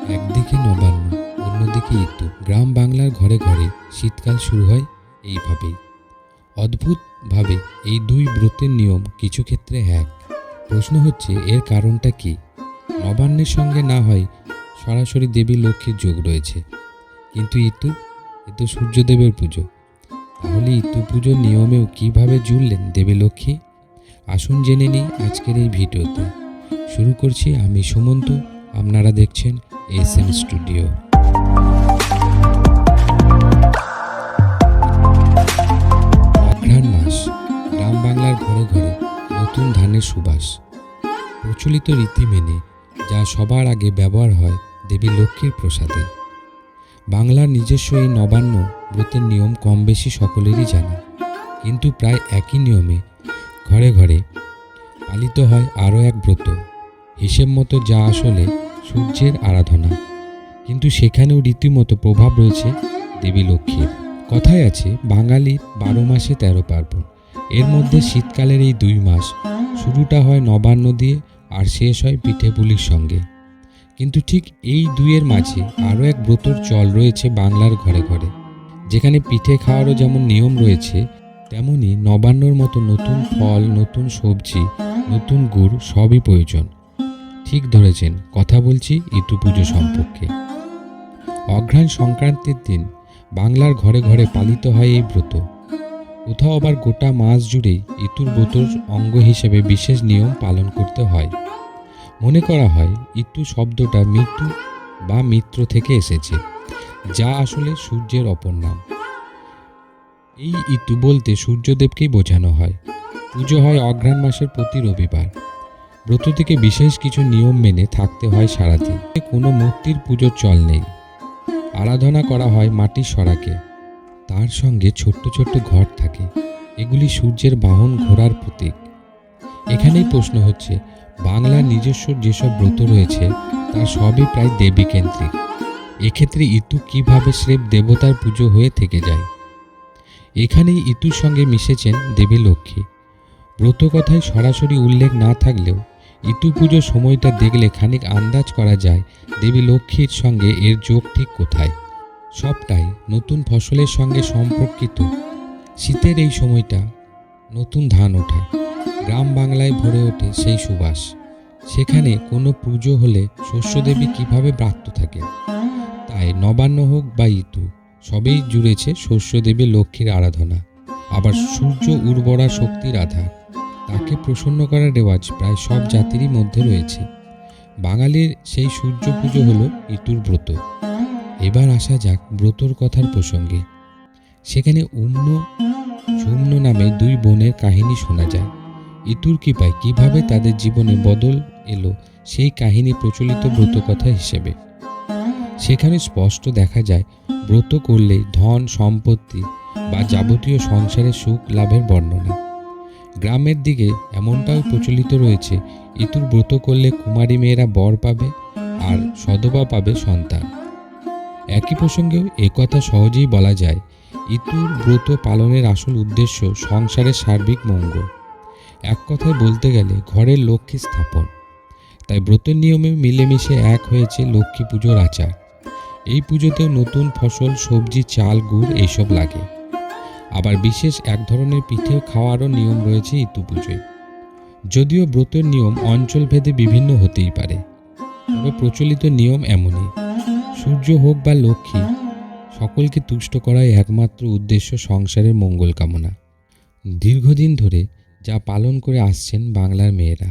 একদিকে নবান্ন, অন্যদিকে ঋতু। গ্রাম বাংলার ঘরে ঘরে শীতকাল শুরু হয় এইভাবেই। অদ্ভুতভাবে এই দুই ব্রতের নিয়ম কিছু ক্ষেত্রে এক। প্রশ্ন হচ্ছে এর কারণটা কি? নবান্নের সঙ্গে না হয় সরাসরি দেবী লক্ষ্মীর যোগ রয়েছে, কিন্তু ঋতু এ তো সূর্যদেবের পুজো। তাহলে ঋতু পুজোর নিয়মেও কিভাবে জুড়লেন দেবী লক্ষ্মী? আসুন জেনে নিই আজকের এই ভিডিওতে। শুরু করছি আমি সুমন্ত, আপনারা দেখছেন SM স্টুডিও। অঘ্রাণ মাস, গ্রাম বাংলার ঘরে ঘরে নতুন ধানের সুবাস। প্রচলিত রীতি মেনে যা সবার আগে ব্যবহার হয় দেবী লক্ষ্মীর প্রসাদে। বাংলার নিজস্ব এই নবান্ন ব্রতের নিয়ম কম বেশি সকলেরই জানা, কিন্তু প্রায় একই নিয়মে ঘরে ঘরে পালিত হয় আরও এক ব্রত, হিসেব মতো যা আসলে সূর্যের আরাধনা, কিন্তু সেখানেও রীতিমতো প্রভাব রয়েছে দেবী লক্ষ্মীর। কথায় আছে বাঙালির 12 মাসে 13 পার্বণ। এর মধ্যে শীতকালের এই 2 মাস শুরুটা হয় নবান্ন দিয়ে আর শেষ হয় পিঠে পুলির সঙ্গে। কিন্তু ঠিক এই দুইয়ের মাঝে আরও এক ব্রতর চল রয়েছে বাংলার ঘরে ঘরে, যেখানে পিঠে খাওয়ারও যেমন নিয়ম রয়েছে, তেমনি নবান্নর মতো নতুন ফল, নতুন সবজি, নতুন গুড় সবই প্রয়োজন। ঠিক ধরেছেন, কথা বলছি ঋতু পুজো সম্পর্কে। অঘ্রাণ সংক্রান্তির দিন বাংলার ঘরে ঘরে পালিত হয় এই ব্রত। কোথাও আবার গোটা মাস জুড়েই ঋতুর ব্রতর অঙ্গ হিসেবে বিশেষ নিয়ম পালন করতে হয়। মনে করা হয় ঋতু শব্দটা মৃত্যু বা মিত্র থেকে এসেছে, যা আসলে সূর্যের অপর নাম। এই ঋতু বলতে সূর্যদেবকেই বোঝানো হয়। পুজো হয় অঘ্রাণ মাসের প্রতি রবিবার। ব্রত থেকে বিশেষ কিছু নিয়ম মেনে থাকতে হয় সারাদিন। কোনো মূর্তির পুজোর চল নেই। আরাধনা করা হয় মাটির সরাকে, তার সঙ্গে ছোট্ট ছোট্ট ঘট থাকে। এগুলি সূর্যের বাহন ঘোড়ার প্রতীক। এখানেই প্রশ্ন হচ্ছে, বাংলার নিজস্ব যেসব ব্রত রয়েছে তার সবই প্রায় দেবীকেন্দ্রিক। এক্ষেত্রে ঋতু কিভাবে স্রেফ দেবতার পুজো হয়ে থেকে যায়? এখানেই ঋতুর সঙ্গে মিশেছেন দেবী লক্ষ্মী। ব্রত কথায় সরাসরি উল্লেখ না থাকলেও ঋতু পুজোর সময়টা দেখলে খানিক আন্দাজ করা যায় দেবী লক্ষ্মীর সঙ্গে এর যোগ ঠিক কোথায়। সবটাই নতুন ফসলের সঙ্গে সম্পর্কিত। শীতের এই সময়টা নতুন ধান ওঠা, গ্রাম বাংলায় ভরে ওঠে সেই সুবাস। সেখানে কোনো পুজো হলে শস্যদেবী কিভাবে ব্রাত্য থাকে। তাই নবান্ন হোক বা ঋতু, সবেই জুড়েছে শস্যদেবী লক্ষ্মীর আরাধনা। আবার সূর্য উর্বরা শক্তির আধার, তাকে প্রসন্ন করার রেওয়াজ প্রায় সব জাতিরই মধ্যে রয়েছে। বাঙালির সেই সূর্য পুজো হলো ঋতুর ব্রত। এবার আসা যাক ব্রতর কথার প্রসঙ্গে। সেখানে উম্ন ঝুম্ন নামে 2 বোনের কাহিনী শোনা যায়। ঋতুর কৃপায় কিভাবে তাদের জীবনে বদল এলো সেই কাহিনী প্রচলিত ব্রত কথা হিসেবে। সেখানে স্পষ্ট দেখা যায় ব্রত করলে ধন সম্পত্তি বা যাবতীয় সংসারের সুখ লাভের বর্ণনা। গ্রামের দিকে এমনটাও প্রচলিত রয়েছে, ঋতুর ব্রত করলে কুমারী মেয়েরা বর পাবে আর সধবা পাবে সন্তান। একই প্রসঙ্গেও একথা সহজেই বলা যায়, ঋতুর ব্রত পালনের আসল উদ্দেশ্য সংসারের সার্বিক মঙ্গল। এক কথায় বলতে গেলে ঘরের লক্ষ্মী স্থাপন। তাই ব্রতের নিয়মে মিলেমিশে এক হয়েছে লক্ষ্মী পুজোর আচার। এই পুজোতেও নতুন ফসল, সবজি, চাল, গুড় এইসব লাগে। আবার বিশেষ এক ধরনের পিঠে খাওয়ারও নিয়ম রয়েছে ঋতু পুজোয়। যদিও ব্রতের নিয়ম অঞ্চলভেদে বিভিন্ন হতেই পারে, তবে প্রচলিত নিয়ম এমনই। সূর্য হোক বা লক্ষ্মী, সকলকে তুষ্ট করাই একমাত্র উদ্দেশ্য সংসারের মঙ্গল কামনা। দীর্ঘদিন ধরে যা পালন করে আসছেন বাংলার মেয়েরা।